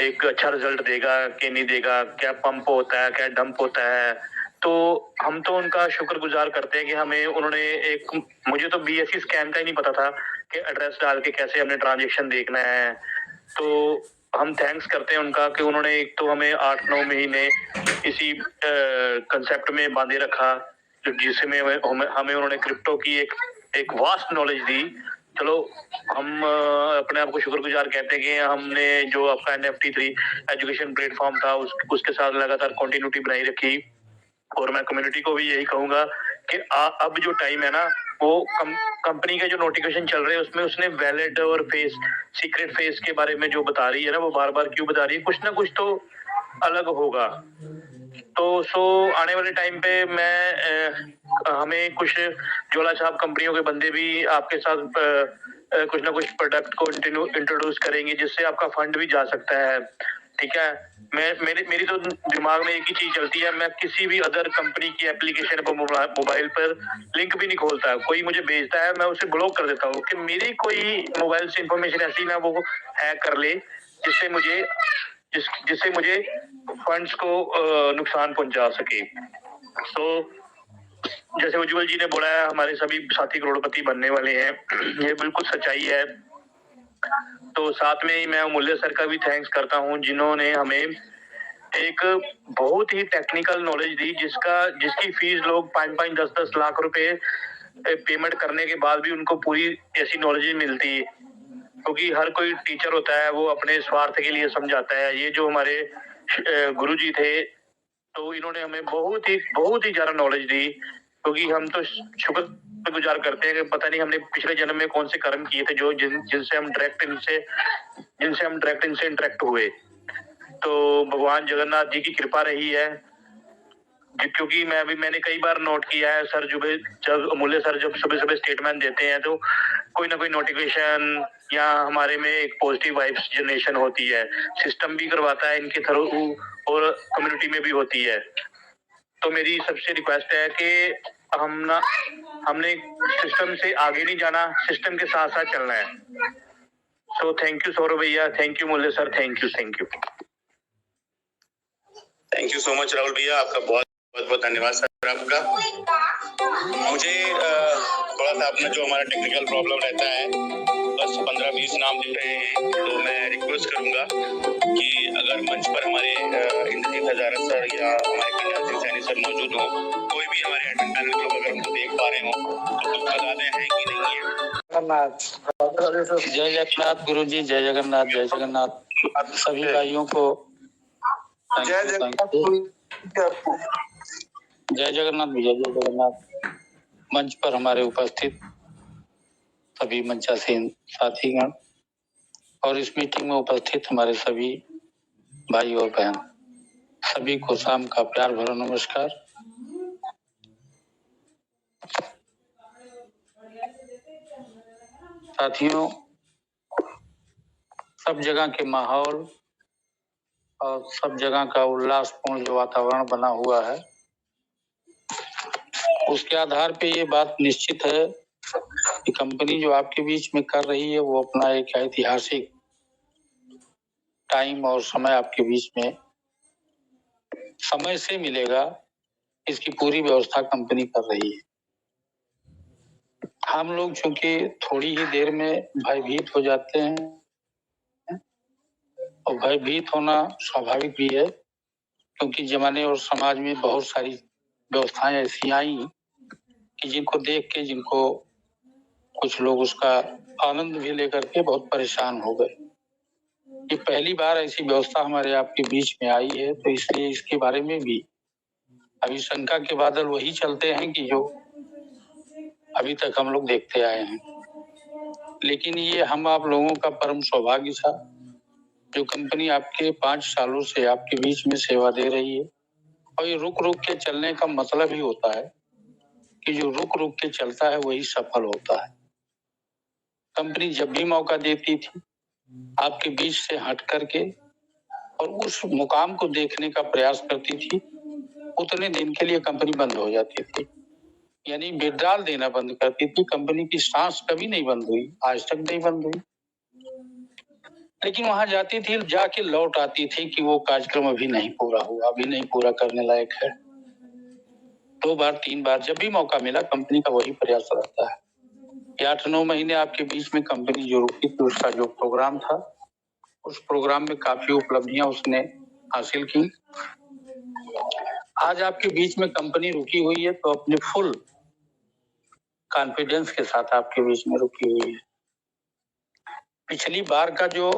एक अच्छा रिजल्ट देगा कि नहीं देगा, क्या पंप होता है, क्या डंप होता है। तो हम तो उनका शुक्रगुजार करते हैं कि हमें उन्होंने एक, मुझे तो बीएससी स्कैन का ही नहीं पता था कि एड्रेस डाल के कैसे हमने ट्रांजेक्शन देखना है। तो हम थैंक्स करते हैं उनका कि उन्होंने एक तो हमें 8-9 महीने इसी कंसेप्ट में बांधे रखा, जिसमें हमें उन्होंने क्रिप्टो की एक वास्ट नॉलेज दी। चलो हम अपने आप को शुक्रगुजार कहते हैं कि हमने जो आपका NFT3 एजुकेशन प्लेटफॉर्म था उसके साथ लगातार कंटिन्यूटी बनाई रखी। और मैं कम्युनिटी को भी यही कहूंगा कि अब जो टाइम है ना, वो कंपनी के जो नोटिफिकेशन चल रहे हैं उसमें उसने वैलिड और फेस, सीक्रेट फेस के बारे में जो बता रही है ना, वो बार बार क्यों बता रही है, कुछ ना कुछ तो अलग होगा। तो आने वाले टाइम पे हमें कुछ जोला छाप कंपनियों के बंदे भी आपके साथ कुछ ना कुछ प्रोडक्ट को इंट्रोड्यूस करेंगे जिससे आपका फंड भी जा सकता है। ठीक है, मेरी तो दिमाग में एक ही चीज चलती है, मैं किसी भी अदर कंपनी की एप्लीकेशन को मोबाइल पर लिंक भी नहीं खोलता। कोई मुझे भेजता है मैं उसे ब्लॉक कर देता हूँ कि मेरी कोई मोबाइल से इंफॉर्मेशन ऐसी ना वो हैक कर ले जिससे मुझे फंड्स को नुकसान पहुंचा सके। तो जैसे उज्जवल जी ने बोला है हमारे सभी साथी करोड़पति बनने वाले हैं, ये बिल्कुल सच्चाई है। तो साथ में ही मैं अमूल्य सर का भी थैंक्स करता हूँ जिन्होंने हमें एक बहुत ही टेक्निकल नॉलेज दी, जिसकी फीस लोग 5-5, 10-10 लाख रुपए पेमेंट करने के बाद भी उनको पूरी ऐसी नॉलेज मिलती है, क्योंकि हर कोई टीचर होता है वो अपने स्वार्थ के लिए समझाता है। ये जो हमारे गुरुजी थे, तो इन्होंने हमें बहुत ही ज्यादा नॉलेज दी, क्योंकि हम तो शुक्रगुजार करते हैं कि पता नहीं हमने पिछले जन्म में कौन से कर्म किए थे जो जिनसे हम डायरेक्ट इनसे इंटरेक्ट हुए। तो भगवान जगन्नाथ जी की कृपा रही है, क्योंकि मैंने कई बार नोट किया है सर, जब अमूल्य सर जब सुबह सुबह स्टेटमेंट देते हैं तो कोई ना कोई नोटिफिकेशन या हमारे में एक पॉजिटिव वाइब्स जनरेशन होती है। सिस्टम भी करवाता है इनके थ्रू और कम्युनिटी में भी होती है। तो मेरी सबसे रिक्वेस्ट है कि हमने सिस्टम से आगे नहीं जाना, सिस्टम के साथ साथ चलना है। सो थैंक यू सौरभ भैया, थैंक यू मूल्य sir, thank you. Thank you so much Rahul भैया, आपका बहुत बहुत धन्यवाद सर आपका। मुझे थोड़ा सा अपना जो हमारा टेक्निकल प्रॉब्लम रहता है, बस 15-20 नाम दिख रहे हैं, तो मैं रिक्वेस्ट करूंगा कि अगर मंच पर हमारे इंद्रजीत हजारा सर या हमारे कल्याण सिंह सैनी सर मौजूद हो, कोई भी हमारे एडमिन पैनल के लोग अगर हमको देख पा रहे हो तो कुछ बता दें हैं कि नहीं है। जय जगन्नाथ गुरु जी, जय जगन्नाथ, जय जगन्नाथ सभी भाइयों को जय जगन्नाथ भैया, जय जगन्नाथ। मंच पर हमारे उपस्थित सभी मंचासीन साथीगण और इस मीटिंग में उपस्थित हमारे सभी भाई और बहन, सभी को शाम का प्यार भरा नमस्कार। साथियों, सब जगह के माहौल और सब जगह का उल्लासपूर्ण जो वातावरण बना हुआ है, उसके आधार पे ये बात निश्चित है कि कंपनी जो आपके बीच में कर रही है वो अपना एक ऐतिहासिक टाइम और समय आपके बीच में समय से मिलेगा, इसकी पूरी व्यवस्था कंपनी कर रही है। हम लोग चूंकि थोड़ी ही देर में भयभीत हो जाते हैं और भयभीत होना स्वाभाविक भी है, क्योंकि जमाने और समाज में बहुत सारी व्यवस्थाएं ऐसी आई कि जिनको कुछ लोग उसका आनंद भी लेकर के बहुत परेशान हो गए। ये पहली बार ऐसी व्यवस्था हमारे आपके बीच में आई है, तो इसलिए इसके बारे में भी अभी शंका के बादल वही चलते हैं कि जो अभी तक हम लोग देखते आए हैं। लेकिन ये हम आप लोगों का परम सौभाग्य था, जो कंपनी आपके 5 सालों से आपके बीच में सेवा दे रही है। और ये रुक रुक के चलने का मतलब ही होता है कि जो रुक रुक के चलता है वही सफल होता है। कंपनी जब भी मौका देती थी आपके बीच से हट करके और उस मुकाम को देखने का प्रयास करती थी, उतने दिन के लिए कंपनी बंद हो जाती थी, यानी विड्रॉल देना बंद करती थी। कंपनी की सांस कभी नहीं बंद हुई, आज तक नहीं बंद हुई। लेकिन वहां जाती थी, जाके लौट आती थी कि वो कार्यक्रम अभी नहीं पूरा हुआ, अभी नहीं पूरा करने लायक है। 2 बार 3 बार जब भी मौका मिला कंपनी का वही प्रयास रहता है कि 8-9 महीने आपके बीच में कंपनी जो रुकी थी, उसका जो प्रोग्राम था, उस प्रोग्राम में काफी उपलब्धियां उसने हासिल की। आज आपके बीच में कंपनी रुकी हुई है तो अपने फुल कॉन्फिडेंस के साथ आपके बीच में रुकी हुई है। पिछली बार का जो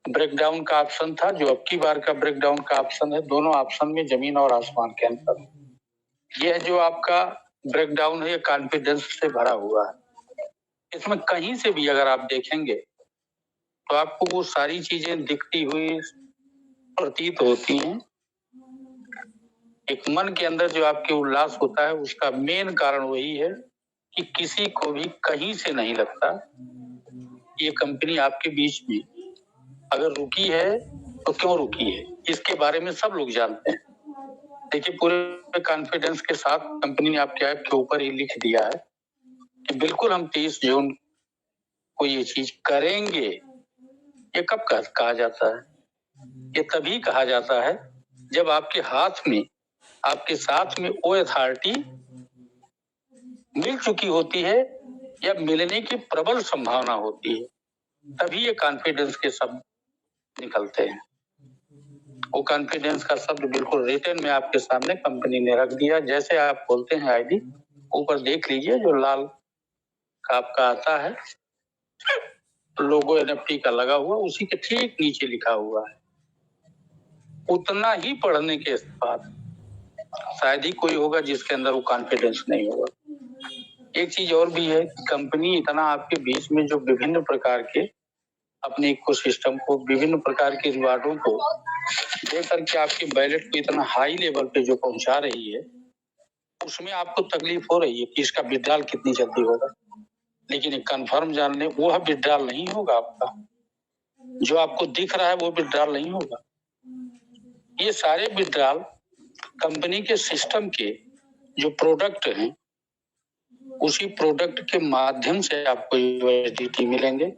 ब्रेकडाउन का ऑप्शन था, जो अब की बार का ब्रेकडाउन का ऑप्शन है, दोनों ऑप्शन में जमीन और आसमान के अंतर। यह जो आपका ब्रेकडाउन है, ये कॉन्फिडेंस से भरा हुआ है। इसमें कहीं से भी अगर आप देखेंगे तो आपको वो सारी चीजें दिखती हुई प्रतीत होती हैं। एक मन के अंदर जो आपके उल्लास होता है, उसका मेन कारण वही है कि किसी को भी कहीं से नहीं लगता ये कंपनी आपके बीच में अगर रुकी है तो क्यों रुकी है, इसके बारे में सब लोग जानते हैं। देखिए, पूरे कॉन्फिडेंस के साथ कंपनी ने आपके ऐप के ऊपर ही लिख दिया है कि बिल्कुल हम 30 जून को ये चीज करेंगे। ये कब कहा जाता है? ये तभी कहा जाता है जब आपके हाथ में, आपके साथ में वो अथॉरिटी मिल चुकी होती है या मिलने की प्रबल संभावना होती है, तभी ये कॉन्फिडेंस के शब्द निकलते हैं। वो कॉन्फिडेंस का शब्द बिल्कुल रिटर्न में आपके सामने कंपनी ने रख दिया। जैसे आप बोलते हैं आईडी, ऊपर देख लीजिए जो लाल का आपका आता है लोगो एनएफटी का लगा हुआ, उसी के ठीक नीचे लिखा हुआ है। उतना ही पढ़ने के बाद शायद ही कोई होगा जिसके अंदर वो कॉन्फिडेंस नहीं होगा। एक चीज और भी है, कंपनी इतना आपके बीच में जो विभिन्न प्रकार के अपने इकोसिस्टम को, विभिन्न प्रकार के रिवार्डों को दे करके आपके बैलेट को इतना हाई लेवल पे जो पहुंचा रही है, उसमें आपको तकलीफ हो रही है कि इसका विड्रॉल कितनी जल्दी होगा। लेकिन एक कंफर्म जान लें, वो विड्रॉल नहीं होगा आपका, जो आपको दिख रहा है वो विड्रॉल नहीं होगा। ये सारे विड्रॉल कंपनी के सिस्टम के जो प्रोडक्ट हैं, उसी प्रोडक्ट के माध्यम से आपको यूएसडीटी मिलेंगे।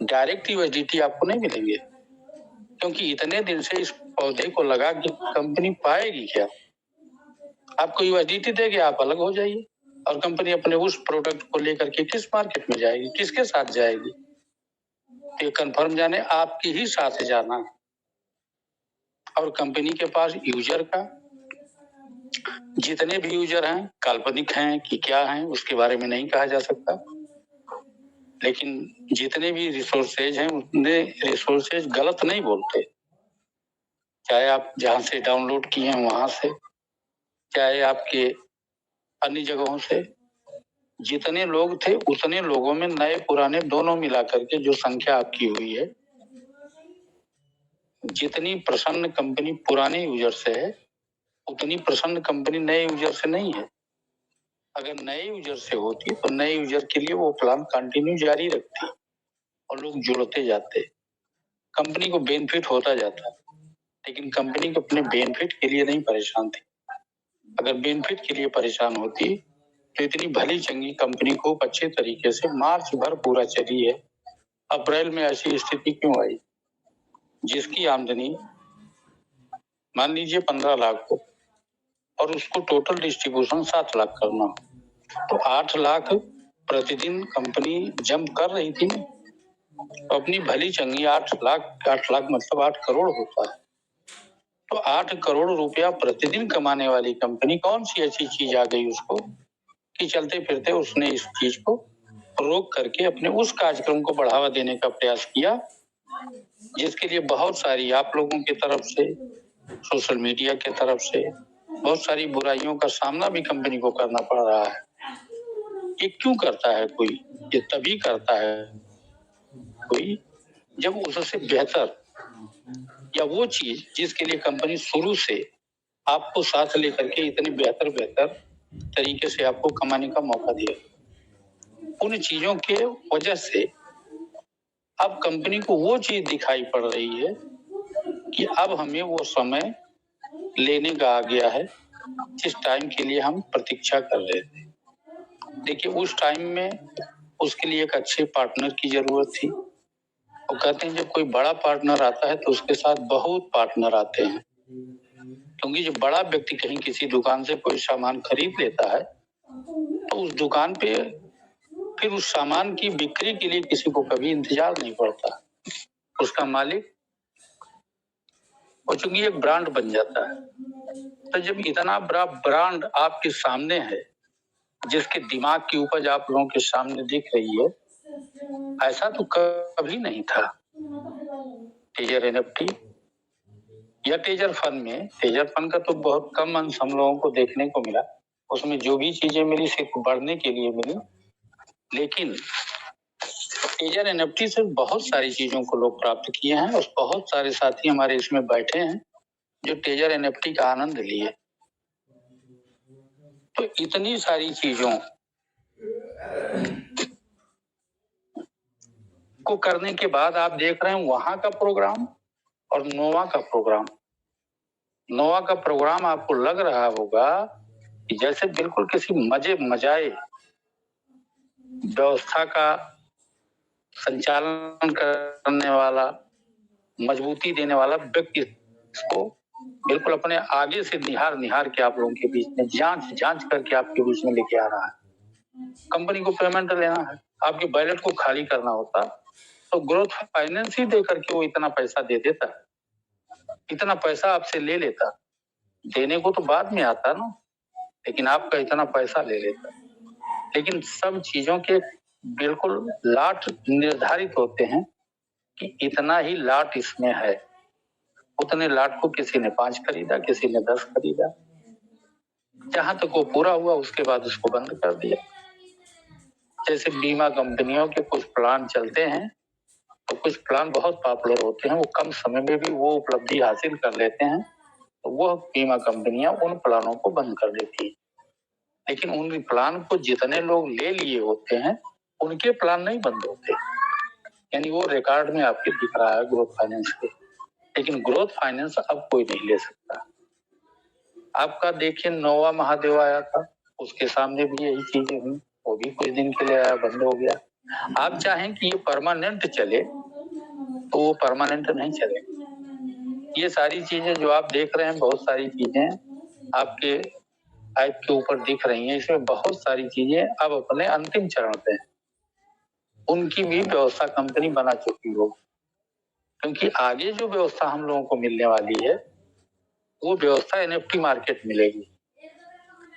डायरेक्ट यूएसडीटी आपको नहीं मिलेंगे, क्योंकि इतने दिन से इस पौधे को लगा कि कंपनी पाएगी क्या। आपको यूएसडीटी देगी, आप अलग हो जाइए, और कंपनी अपने उस प्रोडक्ट को लेकर के किस मार्केट में जाएगी, किसके साथ जाएगी। तो ये कंफर्म जाने आपके ही साथ जाना है। और कंपनी के पास यूजर का, जितने भी यूजर हैं, काल्पनिक हैं कि क्या हैं उसके बारे में नहीं कहा जा सकता, लेकिन जितने भी रिसोर्सेज हैं उतने रिसोर्सेज गलत नहीं बोलते। चाहे आप जहां से डाउनलोड किए हैं वहां से, चाहे आपके अन्य जगहों से, जितने लोग थे उतने लोगों में नए पुराने दोनों मिलाकर के जो संख्या आपकी हुई है, जितनी प्रसन्न कंपनी पुराने यूजर से है उतनी प्रसन्न कंपनी नए यूजर से नहीं है। अगर नए यूजर से होती तो नए यूजर के लिए वो प्लान कंटिन्यू जारी रखती और लोग जुड़ते जाते, कंपनी को बेनिफिट होता जाता। लेकिन कंपनी को अपने बेनिफिट के लिए नहीं परेशान थी। अगर बेनिफिट के लिए परेशान होती तो इतनी भली चंगी कंपनी को अच्छे तरीके से मार्च भर पूरा चली है। अप्रैल में ऐसी स्थिति क्यों आई? जिसकी आमदनी मान लीजिए 15 लाख हो और उसको टोटल डिस्ट्रीब्यूशन 7 लाख करना हो, तो 8 लाख प्रतिदिन कंपनी जंप कर रही थी। तो अपनी भली चंगी 8 लाख मतलब 8 करोड़ होता है। तो 8 करोड़ रुपया प्रतिदिन कमाने वाली कंपनी कौन सी ऐसी चीज आ गई उसको कि चलते फिरते उसने इस चीज को रोक करके अपने उस कार्यक्रम को बढ़ावा देने का प्रयास किया, जिसके लिए बहुत सारी आप लोगों की तरफ से, सोशल मीडिया की तरफ से बहुत सारी बुराइयों का सामना भी कंपनी को करना पड़ रहा है। ये क्यों करता है कोई? ये तभी करता है कोई जब उससे बेहतर या वो चीज जिसके लिए कंपनी शुरू से आपको साथ लेकर के इतनी बेहतर तरीके से आपको कमाने का मौका दिया, उन चीजों के वजह से अब कंपनी को वो चीज दिखाई पड़ रही है कि अब हमें वो समय लेने का आ गया है जिस टाइम के लिए हम प्रतीक्षा कर रहे थे। देखिए, उस टाइम में उसके लिए एक अच्छे पार्टनर की जरूरत थी वो कहते हैं जब कोई बड़ा पार्टनर आता है तो उसके साथ बहुत पार्टनर आते हैं, क्योंकि जब बड़ा व्यक्ति कहीं किसी दुकान से कोई सामान खरीद लेता है तो उस दुकान पे फिर उस सामान की बिक्री के लिए किसी को कभी इंतजार नहीं पड़ता। उसका मालिक और चूंकि एक ब्रांड बन जाता है, तो जब इतना बड़ा ब्रांड आपके सामने है, जिसके दिमाग की उपज आप लोगों के सामने दिख रही है, ऐसा तो कभी नहीं था। टेजर एनएफटी या टेजर फंड में, टेजर फंड का तो बहुत कम अंश हम लोगों को देखने को मिला। उसमें जो भी चीजें मिली सिर्फ बढ़ने के लिए मिली, लेकिन टेजर एनएफटी से बहुत सारी चीजों को लोग प्राप्त किए हैं और बहुत सारे साथी हमारे इसमें बैठे हैं जो टेजर एनएफटी का आनंद लिए। तो इतनी सारी चीजों को करने के बाद आप देख रहे हैं वहां का प्रोग्राम और नोवा का प्रोग्राम। नोवा का प्रोग्राम आपको लग रहा होगा कि जैसे बिल्कुल किसी मजाए व्यवस्था का संचालन करने वाला, मजबूती देने वाला व्यक्ति को बिल्कुल अपने आगे से निहार के आप लोगों के बीच में जांच करके आपके बीच में लेके आ रहा है। कंपनी को पेमेंट लेना है, आपके बैलेट को खाली करना होता तो ग्रोथ फाइनेंस ही दे करके वो इतना पैसा दे देता, इतना पैसा आपसे ले लेता। देने को तो बाद में आता ना, लेकिन आपका इतना पैसा ले लेता। लेकिन सब चीजों के बिल्कुल लाट निर्धारित होते हैं कि इतना ही लाट इसमें है। उतने लाट को किसी ने 5 खरीदा, किसी ने 10 खरीदा, जहां तक वो पूरा हुआ उसके बाद उसको बंद कर दिया। जैसे बीमा कंपनियों के कुछ प्लान चलते हैं तो कुछ प्लान बहुत पॉपुलर होते हैं, वो कम समय में भी वो उपलब्धि हासिल कर लेते हैं, तो वो बीमा कंपनियां उन प्लानों को बंद कर देती है। लेकिन उन प्लान को जितने लोग ले लिए होते हैं उनके प्लान नहीं बंद होते, यानी वो रिकॉर्ड में आपके दिख रहा है ग्रोथ फाइनेंस के। लेकिन ग्रोथ फाइनेंस अब कोई नहीं ले सकता। आपका देखिए नोवा महादेव आया था, उसके सामने भी यही चीजें हुई, वो भी कुछ दिन के लिए आया, बंद हो गया। आप चाहें कि ये परमानेंट चले तो वो परमानेंट नहीं चले। ये सारी चीजें जो आप देख रहे हैं, बहुत सारी चीजें आपके ऐप के ऊपर दिख रही हैं, इसमें बहुत सारी चीजें अब अपने अंतिम चरण पे हैं। उनकी भी व्यवस्था कंपनी बना चुकी हो, क्योंकि आगे जो व्यवस्था हम लोगों को मिलने वाली है वो व्यवस्था एनएफटी मार्केट मिलेगी।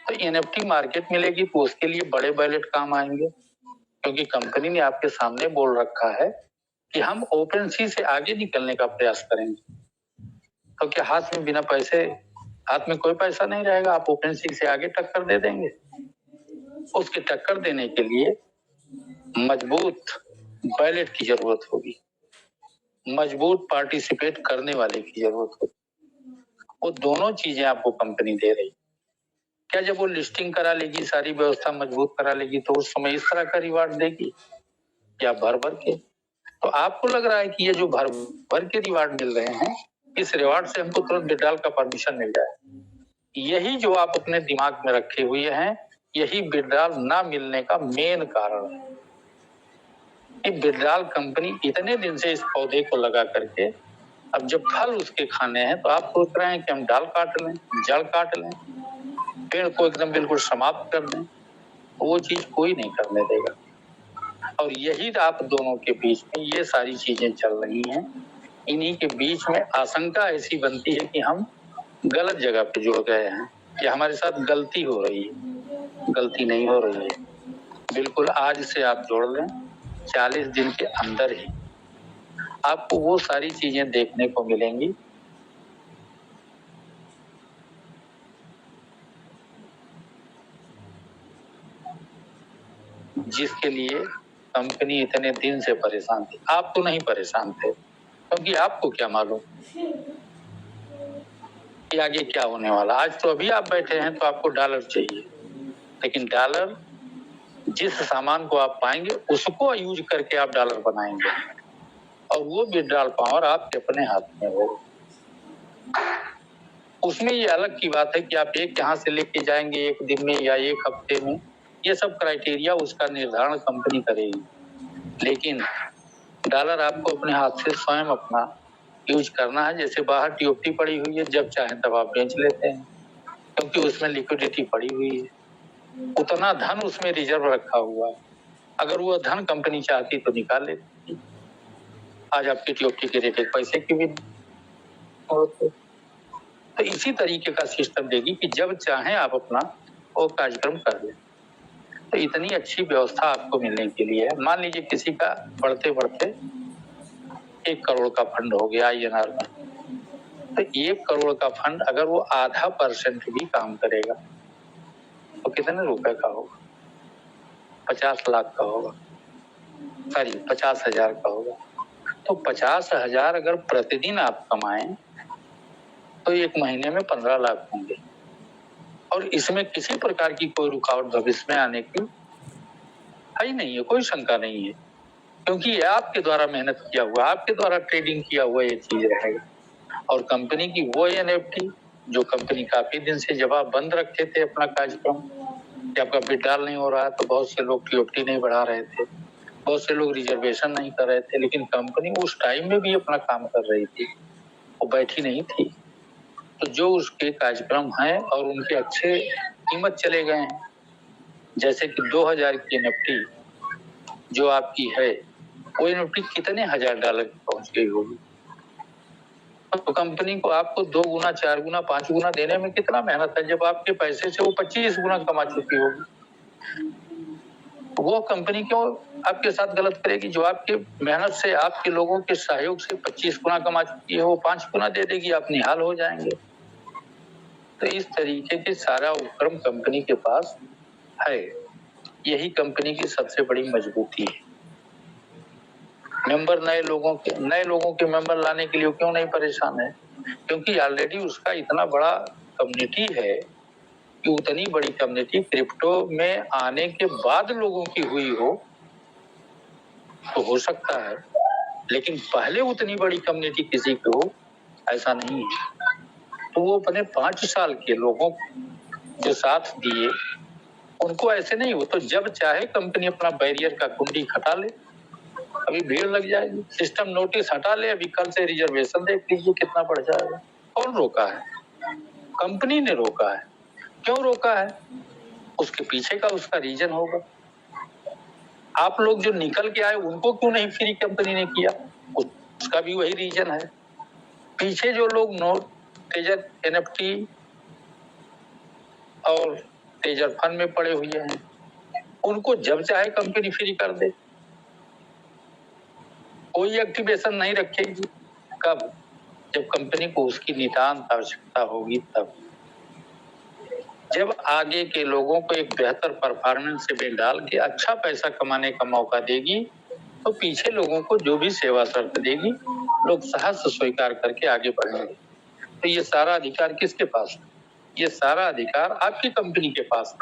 तो एनएफटी मार्केट मिलेगी तो उसके लिए बड़े बैलेट काम आएंगे, क्योंकि कंपनी ने आपके सामने बोल रखा है कि हम ओपन सी से आगे निकलने का प्रयास करेंगे। तो क्या हाथ में बिना पैसे, हाथ में कोई पैसा नहीं रहेगा, आप ओपन सी से आगे टक्कर दे देंगे। उसके टक्कर देने के लिए मजबूत बैलेट की जरूरत होगी, मजबूत पार्टिसिपेट करने वाले की जरूरत होगी। वो दोनों चीजें आपको कंपनी दे रही। क्या जब वो लिस्टिंग करा लेगी, सारी व्यवस्था मजबूत करा लेगी, तो उस समय इस तरह का रिवार्ड देगी या भर भर के? तो आपको लग रहा है कि ये जो भर भर के रिवार्ड मिल रहे हैं, इस रिवार्ड से हमको तुरंत विड्रॉल का परमिशन मिल जाए। यही जो आप अपने दिमाग में रखे हुए हैं, यही विड्रॉल ना मिलने का मेन कारण है। विड्रॉल कंपनी इतने दिन से इस पौधे को लगा करके अब जब फल उसके खाने हैं तो आप सोच रहे हैं कि हम डाल काट लें, जड़ काट लें, पेड़ को एकदम बिल्कुल समाप्त कर दें। वो चीज कोई नहीं करने देगा। और यही आप दोनों के बीच में ये सारी चीजें चल रही हैं। इन्हीं के बीच में आशंका ऐसी बनती है कि हम गलत जगह पे जुड़ गए हैं, कि हमारे साथ गलती हो रही है। गलती नहीं हो रही है, बिल्कुल आज से आप जोड़ लें, 40 दिन के अंदर ही आपको वो सारी चीजें देखने को मिलेंगी जिसके लिए कंपनी इतने दिन से परेशान थी। आप तो नहीं परेशान थे, क्योंकि आपको क्या मालूम कि आगे क्या होने वाला। आज तो अभी आप बैठे हैं तो आपको डॉलर चाहिए, लेकिन डॉलर जिस सामान को आप पाएंगे उसको यूज करके आप डॉलर बनाएंगे, और वो विड्रॉल पावर आपके अपने हाथ में हो। उसमें ये अलग की बात है कि आप एक यहाँ से लेके जाएंगे एक दिन में या एक हफ्ते में, ये सब क्राइटेरिया उसका निर्धारण कंपनी करेगी। लेकिन डॉलर आपको अपने हाथ से स्वयं अपना यूज करना है। जैसे बाहर टीओटी पड़ी हुई है, जब चाहें तब आप बेच लेते हैं, क्योंकि उसमें लिक्विडिटी पड़ी हुई है, उतना धन उसमें रिजर्व रखा हुआ है। अगर वो धन कंपनी चाहती तो निकाल लेती। आज आपकी टीओटी के रेट एक पैसे की भी होते। तो इसी तरीके का सिस्टम देगी कि जब चाहें आप अपना वो कार्यक्रम कर लें। तो इतनी अच्छी व्यवस्था आपको मिलने के लिए है। मान लीजिए किसी का बढ़ते बढ़ते 1 करोड़ का फंड हो गया INR में, तो 1 करोड़ का फंड अगर वो 0.5% भी काम करेगा तो कितने रुपए का होगा? 50 लाख का होगा, सॉरी 50,000 का होगा। तो 50,000 अगर प्रतिदिन आप कमाएं तो एक महीने में 15 लाख होंगे, और इसमें किसी प्रकार की कोई रुकावट भविष्य में आने की है ही नहीं है, कोई शंका नहीं है, क्योंकि ये आपके द्वारा मेहनत किया हुआ, आपके द्वारा ट्रेडिंग किया हुआ ये चीज रहेगा। और कंपनी की वो NFT जो कंपनी काफी दिन से जब आप बंद रखे थे अपना कार्यक्रम, कि आपका विड्रॉल नहीं हो रहा, तो बहुत से लोग टीओटी नहीं बढ़ा रहे थे, बहुत से लोग रिजर्वेशन नहीं कर रहे थे, लेकिन कंपनी उस टाइम में भी अपना काम कर रही थी, वो बैठी नहीं थी। तो जो उसके कार्यक्रम हैं और उनके अच्छे कीमत चले गए हैं, जैसे कि 2000 की NFT जो आपकी है, वो NFT कितने हजार डॉलर की पहुंच गई होगी। तो कंपनी को आपको 2 गुना, 4 गुना, 5 गुना देने में कितना मेहनत है, जब आपके पैसे से वो 25 गुना कमा चुकी होगी। वो कंपनी क्यों आपके साथ गलत करेगी? जो आपके मेहनत से, आपके लोगों के सहयोग से 25 गुना कमा चुकी है, वो 5 गुना दे देगी, आप निहाल हो जाएंगे। तो इस तरीके के सारा उपक्रम कंपनी के पास है। यही कंपनी की सबसे बड़ी मजबूती है। मेंबर नए लोगों के मेंबर लाने के लिए क्यों नहीं परेशान है? क्योंकि ऑलरेडी उसका इतना बड़ा कम्युनिटी है कि उतनी बड़ी कम्युनिटी क्रिप्टो में आने के बाद लोगों की हुई हो तो हो सकता है, लेकिन पहले उतनी बड़ी कम्युनिटी किसी की हो ऐसा नहीं है। तो वो अपने 5 साल के लोगों जो साथ दिए उनको ऐसे नहीं हो, तो जब चाहे कंपनी अपना बैरियर का कुंडी हटा ले, अभी भीड़ लग जाएगी, सिस्टम नोटिस हटा ले, अभी कल से रिजर्वेशन देख लीजिए कितना बढ़ जाएगा। कौन रोका है? कंपनी ने रोका है। क्यों रोका है? उसके पीछे का उसका रीजन होगा। आप लोग जो निकल के आए उनको क्यों नहीं फ्री कंपनी ने किया? उसका भी वही रीजन है। पीछे जो लोग तेजर NFT और तेजर फंड में पड़े हुए हैं, उनको जब चाहे कंपनी फ्री कर दे, कोई एक्टिवेशन नहीं रखेगी। कब? जब कंपनी को उसकी नितांत आवश्यकता होगी तब। जब आगे के लोगों को एक बेहतर परफॉर्मेंस से डाल के अच्छा पैसा कमाने का मौका देगी, तो पीछे लोगों को जो भी सेवा शर्त देगी, लोग सहज स्वीकार करके आगे बढ़ेंगे। तो ये सारा अधिकार किसके पास है? ये सारा अधिकार आपकी कंपनी के पास है।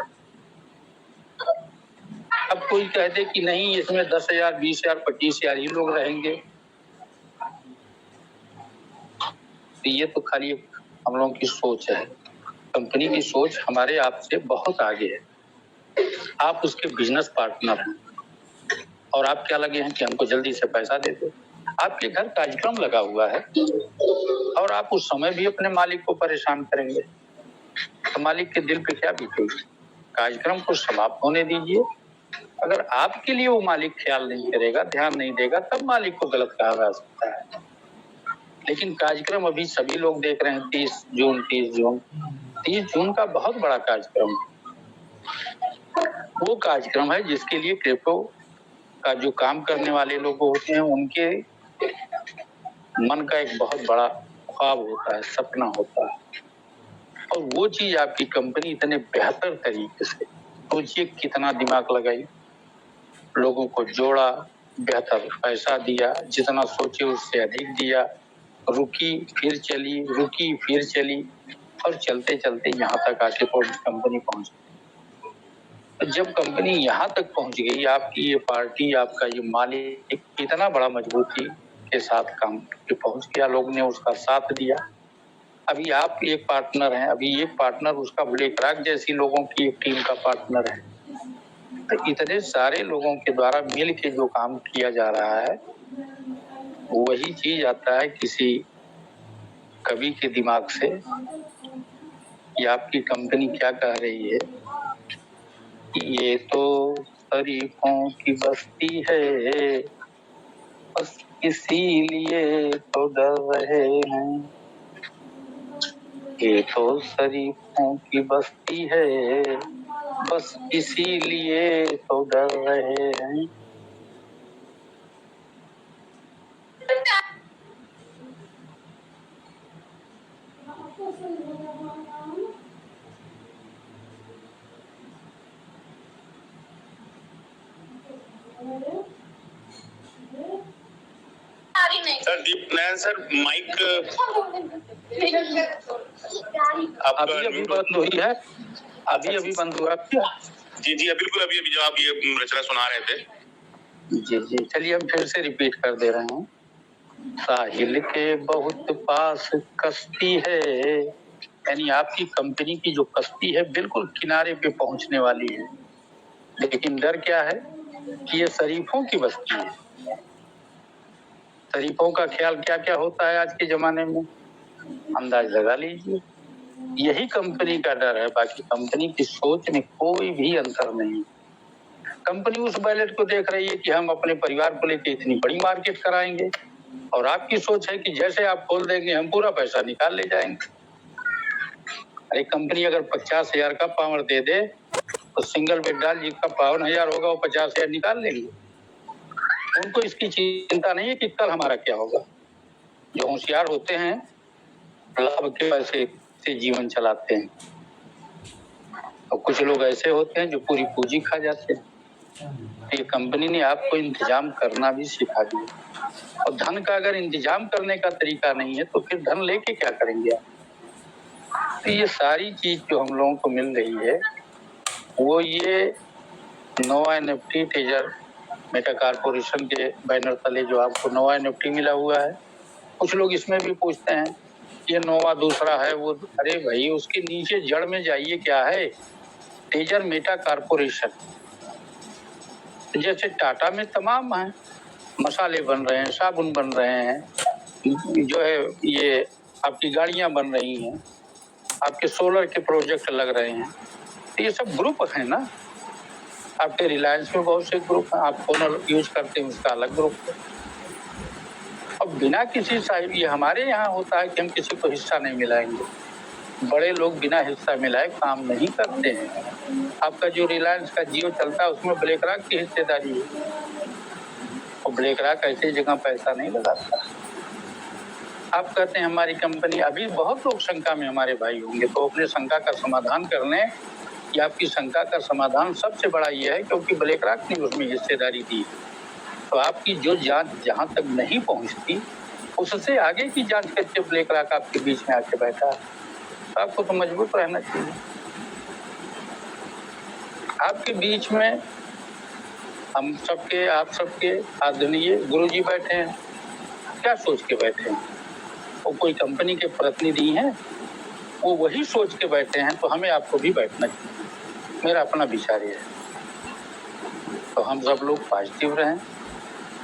अब कोई कह दे कि नहीं, इसमें 10,000, 20,000, 25,000 ही लोग रहेंगे, तो ये तो खाली हम लोगों की सोच है। कंपनी की सोच हमारे आपसे बहुत आगे है। आप उसके बिजनेस पार्टनर हैं और आप क्या लगे हैं कि हमको जल्दी से पैसा दे दो। आपके घर कार्यक्रम लगा हुआ है और आप उस समय भी अपने मालिक को परेशान करेंगे, तो मालिक के दिल पे क्या बीतेगी? कार्यक्रम को समाप्त होने दीजिए। अगर आपके लिए वो मालिक ख्याल नहीं करेगा, ध्यान नहीं देगा, तब मालिक को गलत कहा जा सकता है। लेकिन कार्यक्रम अभी सभी लोग देख रहे हैं, 30 जून का बहुत बड़ा कार्यक्रम, वो कार्यक्रम है जिसके लिए क्रिप्टो का जो काम करने वाले लोग होते हैं उनके मन का एक बहुत बड़ा ख्वाब होता है, सपना होता है, और वो चीज आपकी कंपनी इतने बेहतर तरीके से, सोचिए कितना दिमाग लगाई, लोगों को जोड़ा, बेहतर पैसा दिया, जितना सोचे उससे अधिक दिया, रुकी फिर चली, रुकी फिर चली, और चलते चलते यहाँ तक आके कंपनी पहुंच गई। जब कंपनी यहाँ तक पहुंच गई, आपकी ये पार्टी, आपका ये मालिक इतना बड़ा मजबूती के साथ काम पे पहुंच गया, लोग ने उसका साथ दिया। अभी आप एक पार्टनर हैं, अभी एक पार्टनर उसका ब्लैक रॉक जैसी लोगों की एक टीम का पार्टनर है। तो इतने सारे लोगों के द्वारा मिल के जो काम किया जा रहा है, वही चीज आता है किसी कवि के दिमाग से कि आपकी कंपनी क्या कह रही है कि ये तो शरीफों की बस्ती है, बस इसीलिए तो डर रहे हैं। ये तो शरीफों की बस्ती है, बस इसीलिए तो डर रहे हैं। सर दीप नारायण सर, माइक अभी बंद हुई है, अभी बंद हुआ क्या? जी जी बिल्कुल, अभी जो आप ये रचना सुना रहे थे। जी चलिए हम फिर से रिपीट कर दे रहे हैं। साहिल के बहुत पास कश्ती है, यानी आपकी कंपनी की जो कश्ती है बिल्कुल किनारे पे पहुंचने वाली है, लेकिन डर क्या है कि ये शरीफों की बस्ती है। शरीफों का ख्याल क्या क्या होता है आज के जमाने में, अंदाज लगा लीजिए। यही कंपनी का डर है, बाकी कंपनी की सोच में कोई भी अंतर नहीं। कंपनी उस बैलेट को देख रही है कि हम अपने परिवार को लेकर इतनी बड़ी मार्केट कराएंगे, और आपकी सोच है कि जैसे आप खोल देंगे हम पूरा पैसा निकाल ले जाएंगे। अरे कंपनी अगर 50,000 का पावर दे दे तो सिंगल बेड डाल जिसका 52,000 होगा वो 50,000 निकाल लेंगे। उनको इसकी चिंता नहीं है कि कल हमारा क्या होगा। जो होशियार होते हैं लाभ के पैसे से जीवन चलाते हैं, और कुछ लोग ऐसे होते हैं जो पूरी पूंजी खा जाते हैं। ये कंपनी ने आपको इंतजाम करना भी सिखा दिया, और धन का अगर इंतजाम करने का तरीका नहीं है तो फिर धन लेके क्या करेंगे आप। तो ये सारी चीज जो हम लोगों को मिल रही है वो ये नोवा एनएफटी टेजर मेटा कारपोरेशन के बैनर तले जो आपको नोवा एनएफटी मिला हुआ है। कुछ लोग इसमें भी पूछते हैं ये नोवा दूसरा है वो, अरे भाई उसके नीचे जड़ में जाइए क्या है, टेजर मेटा कारपोरेशन। जैसे टाटा में तमाम है, मसाले बन रहे हैं, साबुन बन रहे हैं, जो है ये आपकी गाड़ियां बन रही हैं, आपके सोलर के प्रोजेक्ट लग रहे हैं, तो ये सब ग्रुप है ना। आपके रिलायंस में बहुत से ग्रुप हैं, आप फोन यूज करते हैं उसका अलग ग्रुप है। और बिना किसी साहिब, ये हमारे यहाँ होता है कि हम किसी को हिस्सा नहीं मिलाएंगे। बड़े लोग बिना हिस्सा मिलाए काम नहीं करते हैं। आपका जो रिलायंस का जियो चलता है उसमें ब्लैक रॉक की हिस्सेदारी है, और ब्लैक रॉक ऐसी जगह पैसा नहीं लगाता। आप कहते हैं हमारी कंपनी, अभी बहुत लोग शंका में हमारे भाई होंगे, तो अपने शंका का समाधान कर लें कि आपकी शंका का समाधान सबसे बड़ा ये है क्योंकि ब्लैक रॉक ने उसमें हिस्सेदारी दी, तो आपकी जो जांच जहां तक नहीं पहुंचती उससे आगे की जांच करके ब्लैक रॉक आपके बीच में आके बैठा है, तो आपको तो मजबूत रहना चाहिए। आपके बीच में हम सबके, आप सबके आदरणीय गुरुजी बैठे हैं, क्या सोच के बैठे हैं? वो कोई कंपनी के प्रतिनिधि हैं, वो वही सोच के बैठे हैं, तो हमें आपको भी बैठना चाहिए। मेरा अपना विचार है, तो हम सब लोग पॉजिटिव रहें।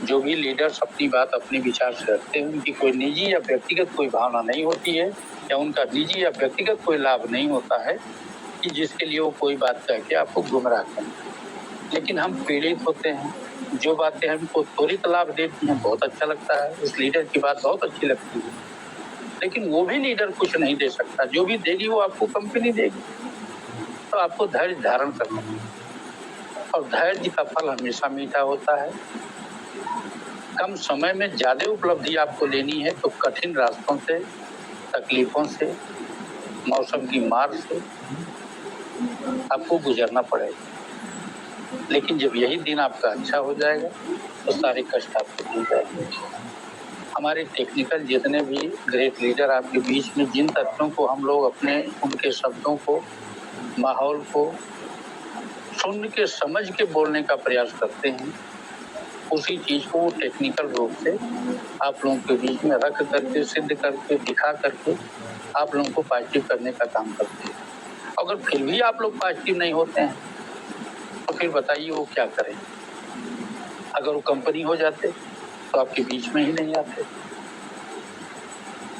जो भी लीडर्स अपनी बात अपने विचार से रखते हैं उनकी कोई निजी या व्यक्तिगत कोई भावना नहीं होती है, या उनका निजी या व्यक्तिगत कोई लाभ नहीं होता है कि जिसके लिए वो कोई बात कह के आपको गुमराह करें। लेकिन हम पीड़ित होते हैं, जो बातें हमको त्वरित लाभ देती हैं बहुत अच्छा लगता है, उस लीडर की बात बहुत अच्छी लगती है, लेकिन वो भी लीडर कुछ नहीं दे सकता। जो भी देगी वो आपको कंपनी देगी, तो आपको धैर्य धारण करना है, और धैर्य का फल हमेशा मीठा होता है। कम समय में ज्यादा उपलब्धि आपको लेनी है तो कठिन रास्तों से, तकलीफों से, मौसम की मार से आपको गुजरना पड़ेगा, लेकिन जब यही दिन आपका अच्छा हो जाएगा तो सारे कष्ट आपको भूल जाएंगे। हमारे टेक्निकल जितने भी ग्रेट लीडर आपके बीच में जिन तथ्यों को हम लोग अपने उनके शब्दों को, माहौल को सुन के समझ के बोलने का प्रयास करते हैं, उसी चीज को वो टेक्निकल रूप से आप लोगों के बीच में रख करके, सिद्ध करके, दिखा करके आप लोगों को पॉजिटिव करने का काम करते हैं। अगर फिर भी आप लोग पॉजिटिव नहीं होते हैं तो फिर बताइए वो क्या करें। अगर वो कंपनी हो जाते तो आपके बीच में ही नहीं आते।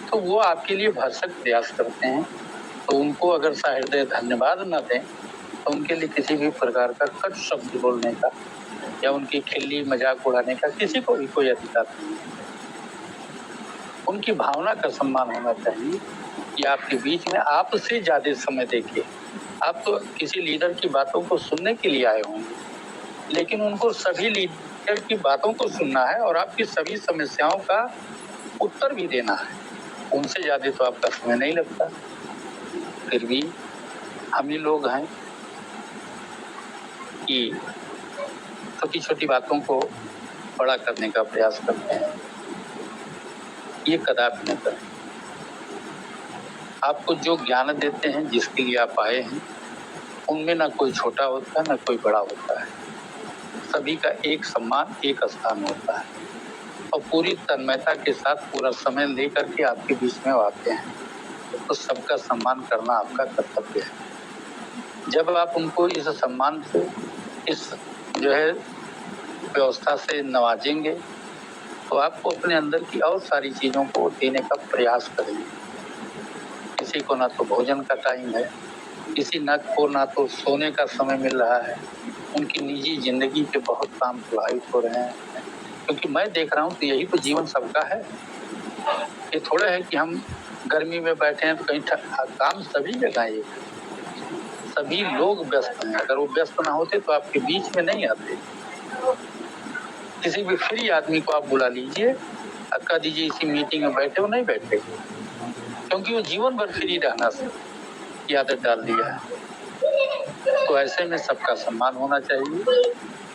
तो वो आपके लिए भरसक प्रयास करते हैं, तो उनको अगर सहृदय धन्यवाद न दें तो उनके लिए किसी भी प्रकार का कटु शब्द बोलने का या उनकी खिल्ली मजाक उड़ाने का किसी को भी कोई अधिकार नहीं है। उनकी भावना का सम्मान होना चाहिए कि आपके बीच में आपसे ज्यादा समय देके आप तो किसी लीडर की बातों को सुनने के लिए आए होंगे, लेकिन उनको सभी लीडर की बातों को सुनना है और आपकी सभी समस्याओं का उत्तर भी देना है। उनसे ज्यादा तो आपका समय नहीं लगता। फिर भी हम ही लोग हैं कि छोटी छोटी बातों को बड़ा करने का प्रयास करते हैं। ये कदापि न करें। आपको जो ज्ञान देते हैं, जिसके लिए आप आए हैं, उनमें ना कोई छोटा होता है ना कोई बड़ा होता है। सभी का एक सम्मान, एक स्थान होता है और पूरी तन्मयता के साथ पूरा समय लेकर के आपके बीच में आते हैं, तो सबका सम्मान करना आपका कर्तव्य है। जब आप उनको इस सम्मान से, इस जो है व्यवस्था से नवाजेंगे, तो आपको अपने अंदर की और सारी चीजों को देने का प्रयास करेंगे। किसी को ना तो भोजन का टाइम है, किसी न को ना तो सोने का समय मिल रहा है, उनकी निजी जिंदगी के बहुत काम प्रभावित हो रहे हैं। क्योंकि मैं देख रहा हूँ तो यही तो जीवन सबका है। ये थोड़ा है कि हम गर्मी में बैठे हैं तो कहीं काम सभी जगह है, सभी लोग व्यस्त हैं। अगर वो व्यस्त ना होते तो आपके बीच में नहीं आते। किसी भी फ्री आदमी को आप बुला लीजिए, कह दीजिए इसी मीटिंग में बैठे, वो नहीं बैठे, क्योंकि वो जीवन भर फ्री रहना की आदत डाल दिया है। तो ऐसे में सबका सम्मान होना चाहिए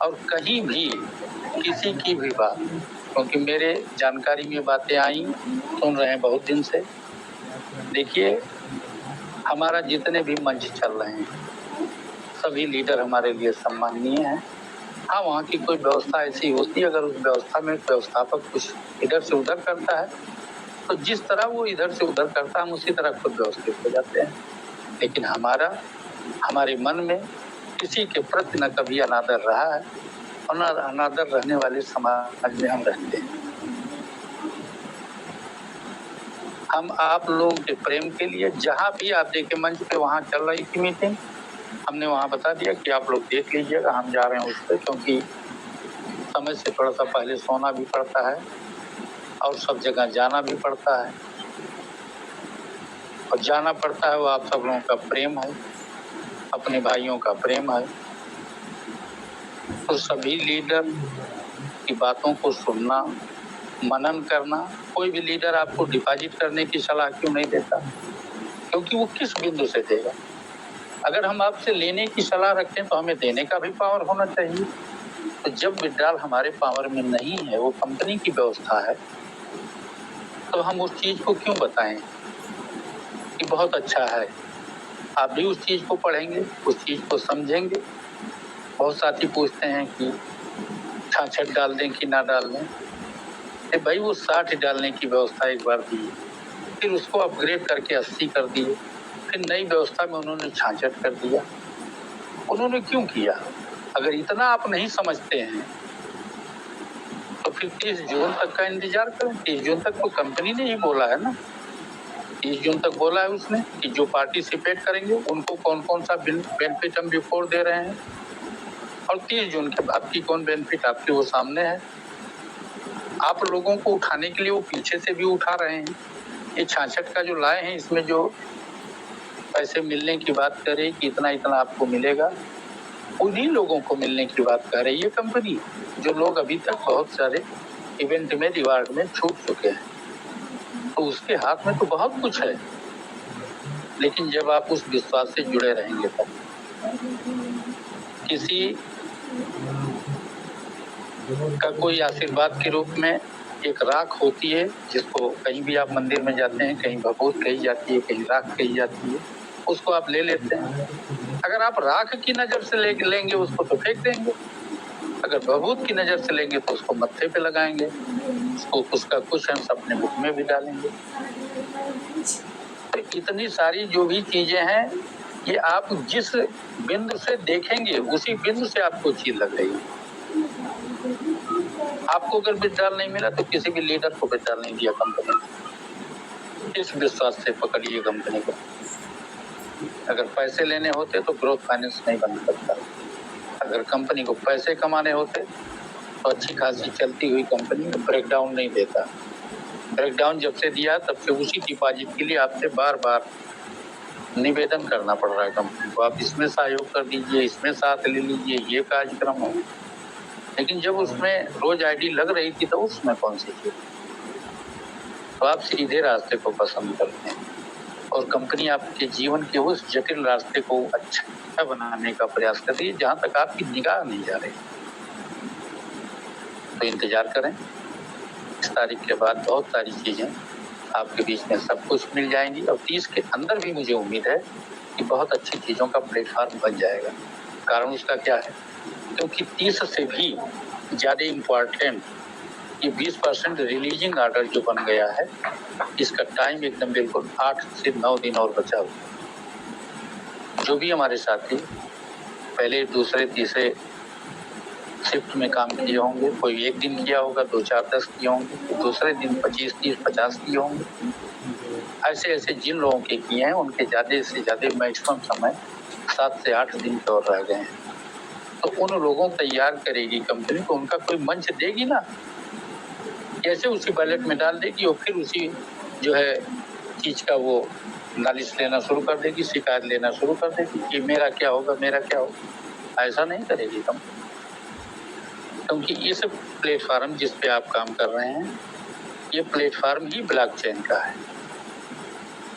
और कहीं भी किसी की भी बात, क्योंकि मेरे जानकारी में बातें आई, सुन रहे हैं बहुत दिन से। देखिए, हमारा जितने भी मंच चल रहे हैं सभी लीडर हमारे लिए सम्माननीय हैं। हाँ, वहाँ की कोई व्यवस्था ऐसी होती है, अगर उस व्यवस्था में व्यवस्थापक कुछ इधर से उधर करता है तो जिस तरह वो इधर से उधर करता है हम उसी तरह खुद व्यवस्थित हो जाते हैं। लेकिन हमारे मन में किसी के प्रति न कभी अनादर रहा है और न अनादर रहने वाले समाज में हम रहते हैं। हम आप लोगों के प्रेम के लिए जहाँ भी आप देखे मंच पे वहाँ चल रही थी मीटिंग, हमने वहाँ बता दिया कि आप लोग देख लीजिएगा, हम जा रहे हैं उस पर, क्योंकि समय से थोड़ा सा पहले सोना भी पड़ता है और सब जगह जाना भी पड़ता है। और जाना पड़ता है वो आप सब लोगों का प्रेम है, अपने भाइयों का प्रेम है। तो सभी लीडर की बातों को सुनना, मनन करना। कोई भी लीडर आपको डिपॉजिट करने की सलाह क्यों नहीं देता? क्योंकि वो किस बिंदु से देगा। अगर हम आपसे लेने की सलाह रखते हैं तो हमें देने का भी पावर होना चाहिए। तो जब विड्रॉल हमारे पावर में नहीं है, वो कंपनी की व्यवस्था है, तो हम उस चीज को क्यों बताएं कि बहुत अच्छा है। आप भी उस चीज को पढ़ेंगे, उस चीज को समझेंगे। बहुत साथी पूछते हैं कि 66 डाल दें कि ना डाल दें। भाई, वो 60 डालने की व्यवस्था एक बार दी, फिर उसको अपग्रेड करके 80 कर दिए, फिर नई व्यवस्था में उन्होंने 66 कर दिया। उन्होंने क्यों किया? अगर इतना आप नहीं समझते हैं तो फिर 30 जून तक का इंतजार करें। 30 जून तक तो कंपनी ने ही बोला है ना, 30 जून तक बोला है उसने कि जो पार्टिसिपेट करेंगे उनको कौन कौन सा बेनिफिट हम बिफोर दे रहे हैं, और 30 जून के बाद की कौन बेनिफिट आपके वो सामने है। आप लोगों को उठाने के लिए वो पीछे से भी उठा रहे हैं। ये 66 का जो लाए हैं, इसमें जो पैसे मिलने की बात कर रही कि इतना इतना आपको मिलेगा, उन्हीं लोगों को मिलने की बात कर रही है कंपनी, जो लोग अभी तक बहुत सारे इवेंट में रिवार्ड में छूट चुके हैं। तो उसके हाथ में तो बहुत कुछ है, लेकिन जब आप उस विश्वास से जुड़े रहेंगे तब किसी का कोई आशीर्वाद के रूप में एक राख होती है, जिसको कहीं भी आप मंदिर में जाते हैं, कहीं भभूत कही जाती है, कहीं राख कही जाती है, उसको आप ले लेते हैं। अगर आप राख की नजर से लेंगे उसको तो फेंक देंगे, अगर भभूत की नजर से लेंगे तो उसको मत्थे पे लगाएंगे, उसका कुछ अंश अपने मुख में भी डालेंगे। तो इतनी सारी जो भी चीजें हैं, ये आप जिस बिंदु से देखेंगे उसी बिंदु से आपको चीज लग रही है। आपको अगर विड्रॉल नहीं मिला तो किसी भी लीडर को विड्रॉल नहीं दिया कंपनी ने। इस विश्वास से पकड़िए कंपनी को। अगर पैसे लेने होते तो ग्रोथ फाइनेंस नहीं बन सकता। अगर कंपनी को पैसे कमाने होते तो अच्छी खासी चलती हुई कंपनी में ब्रेकडाउन नहीं देता। ब्रेकडाउन जब से दिया तब से उसी डिपॉजिट के लिए आपसे बार बार निवेदन करना पड़ रहा है कंपनी को। आप इसमें सहयोग कर दीजिए, इसमें साथ ले लीजिए, ये कार्यक्रम हो। लेकिन जब उसमें रोज आईडी लग रही थी तो उसमें कौन सी चीज? तो आप सीधे रास्ते को पसंद करते हैं और कंपनी आपके जीवन के उस जटिल रास्ते को अच्छा बनाने का प्रयास कर रही है जहां तक आपकी निगाह नहीं जा रही। तो इंतजार करें, इस तारीख के बाद बहुत सारी चीजें आपके बीच में सब कुछ मिल जाएंगी और 30 के अंदर भी मुझे उम्मीद है कि बहुत अच्छी चीजों का प्लेटफॉर्म बन जाएगा। कारण उसका क्या है? क्योंकि 30 से भी ज्यादा इम्पोर्टेंट ये 20% रिलीजिंग ऑर्डर जो बन गया है, इसका टाइम एकदम बिल्कुल 8 से 9 दिन और बचा हुआ। जो भी हमारे साथी पहले दूसरे तीसरे शिफ्ट में काम किए होंगे, कोई एक दिन किया होगा, 2 4 10 किए होंगे, दूसरे दिन 25 30 50 किए होंगे। ऐसे ऐसे जिन लोगों के किए हैं उनके ज्यादा से ज्यादा मैक्सिमम समय 7 से 8 दिन के और रह गए हैं। तो उन लोगों को तैयार करेगी कंपनी को, उनका कोई मंच देगी ना, कैसे उसी बैलेट में डाल देगी और फिर उसी जो है चीज का वो नालिश लेना शुरू कर देगी, शिकायत लेना शुरू कर देगी कि मेरा क्या होगा, मेरा क्या होगा। ऐसा नहीं करेगी कंपनी, क्योंकि इस प्लेटफॉर्म जिस पे आप काम कर रहे हैं ये प्लेटफॉर्म ही ब्लॉकचेन का है।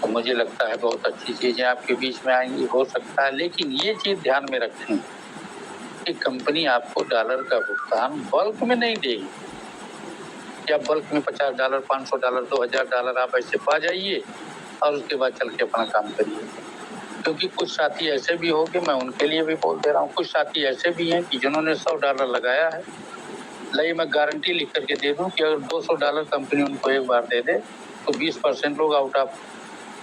तो मुझे लगता है बहुत अच्छी चीजें आपके बीच में आएंगी, हो सकता है। लेकिन ये चीज ध्यान में रखें कि कंपनी आपको डॉलर का भुगतान बल्क में नहीं देगी। या बल्क में $50 $500 $2000 आप ऐसे पा जाइए और उसके बाद चल के अपना काम करिए। क्योंकि कुछ साथी ऐसे भी हो कि मैं उनके लिए भी बोल दे रहा हूँ, कुछ साथी ऐसे भी हैं कि जिन्होंने $100 लगाया है, ले मैं गारंटी लिख करके दे दूं कि अगर $200 कंपनी उनको एक बार दे दे तो 20% लोग आउट ऑफ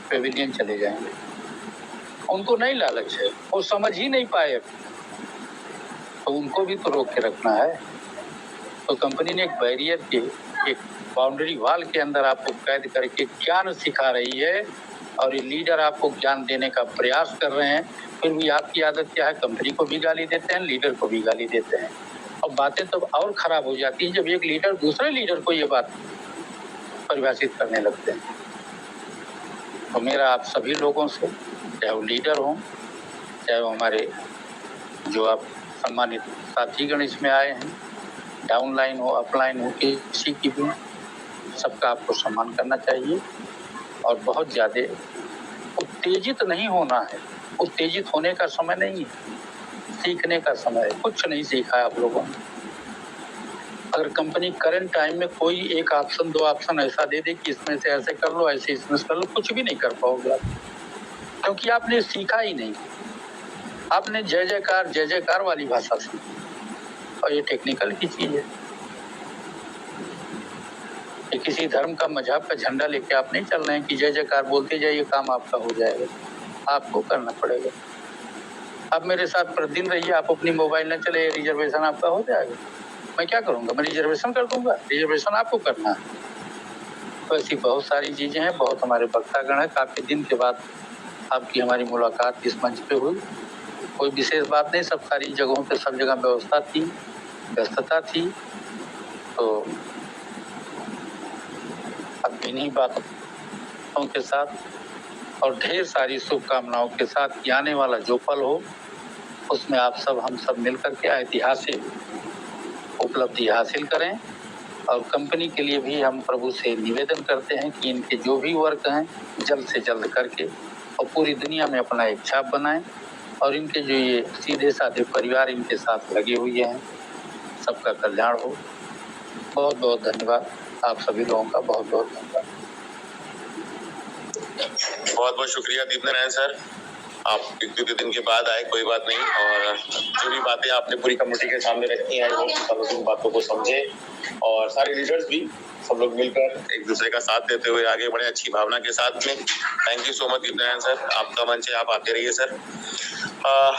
पेविलियन चले जाएंगे। उनको नहीं लालच है, वो समझ ही नहीं पाए, तो उनको भी तो रोक के रखना है। तो कंपनी ने एक बैरियर के, एक बाउंड्री वॉल के अंदर आपको कैद करके ज्ञान सिखा रही है और ये लीडर आपको ज्ञान देने का प्रयास कर रहे हैं। फिर भी आपकी आदत क्या है? कंपनी को भी गाली देते हैं, लीडर को भी गाली देते हैं। और बातें तो और खराब हो जाती हैं जब एक लीडर दूसरे लीडर को ये बात परिभाषित करने लगते हैं। तो मेरा आप सभी लोगों से, चाहे वो लीडर हो, चाहे वो हमारे जो आप सम्मानित साथीगण इसमें आए हैं, डाउनलाइन हो अपलाइन हो, किसी की भी, सबका आपको सम्मान करना चाहिए और बहुत ज़्यादा उत्तेजित नहीं होना है। उत्तेजित होने का समय नहीं है, सीखने का समय है। कुछ नहीं सीखा है आप लोगों ने। अगर कंपनी करंट टाइम में कोई एक ऑप्शन 2 ऑप्शन ऐसा दे दे कि इसमें से ऐसे कर लो, ऐसे इसमें से कर लो, कुछ भी नहीं कर पाओगे आप, क्योंकि आपने सीखा ही नहीं। आपने जय जयकार वाली भाषा सीखी और ये टेक्निकल की चीज है। ये किसी धर्म का मजहब का झंडा लेके आप नहीं चल रहे हैं कि जय जयकार बोलते जाइए, काम आपका हो जाएगा। आपको करना पड़ेगा। आप मेरे साथ प्रतिदिन रहिए, आप अपनी मोबाइल न चले, रिजर्वेशन आपका हो जाएगा। मैं क्या करूंगा? मैं रिजर्वेशन कर दूंगा? रिजर्वेशन आपको करना है। तो ऐसी बहुत सारी चीजें हैं, बहुत हमारे वक्तागण है। काफी दिन के बाद आपकी हमारी मुलाकात इस मंच पे हुई। कोई विशेष बात नहीं, सब सारी जगहों पे सब जगह व्यवस्था थी, व्यस्तता थी। तो अब इन्हीं बातों के साथ और ढेर सारी शुभकामनाओं के साथ कि आने वाला जो पल हो उसमें आप सब हम सब मिलकर के ऐतिहासिक उपलब्धि हासिल करें। और कंपनी के लिए भी हम प्रभु से निवेदन करते हैं कि इनके जो भी वर्क हैं जल्द से जल्द करके और पूरी दुनिया में अपना एक छाप बनाएं और इनके जो ये सीधे साधे परिवार इनके साथ लगे हुए हैं, सबका कल्याण हो। बहुत बहुत धन्यवाद आप सभी लोगों का, बहुत बहुत धन्यवाद। बहुत बहुत शुक्रिया दीप नारायण सर, आप इतने दिन के बाद आए, कोई बात नहीं। और जो भी बातें आपने पूरी कमेटी के सामने रखी हैं, वो सब लोग इन बातों को समझे और सारे लीडर्स भी सब लोग मिलकर एक दूसरे का साथ देते हुए आगे बढ़े अच्छी भावना के साथ में। Thank you so much Deep Narayan sir, आपका मंच है, आप आते रहिए सर।